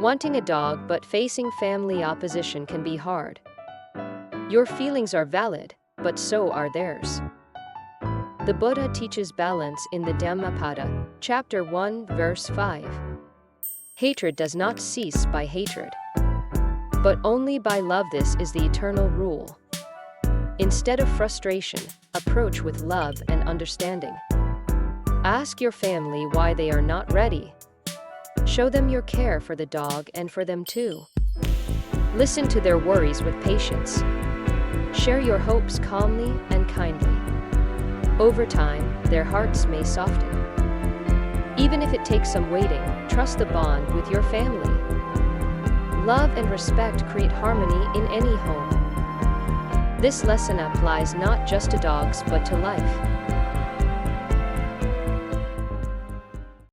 Wanting a dog but facing family opposition can be hard. Your feelings are valid, but so are theirs. The Buddha teaches balance in the Dhammapada, chapter 1, verse 5. Hatred does not cease by hatred, but only by love. This is the eternal rule. Instead of frustration, approach with love and understanding. Ask your family why they are not ready. Show them your care for the dog and for them too. Listen to their worries with patience. Share your hopes calmly and kindly. Over time, their hearts may soften. Even if it takes some waiting, trust the bond with your family. Love and respect create harmony in any home. This lesson applies not just to dogs but to life.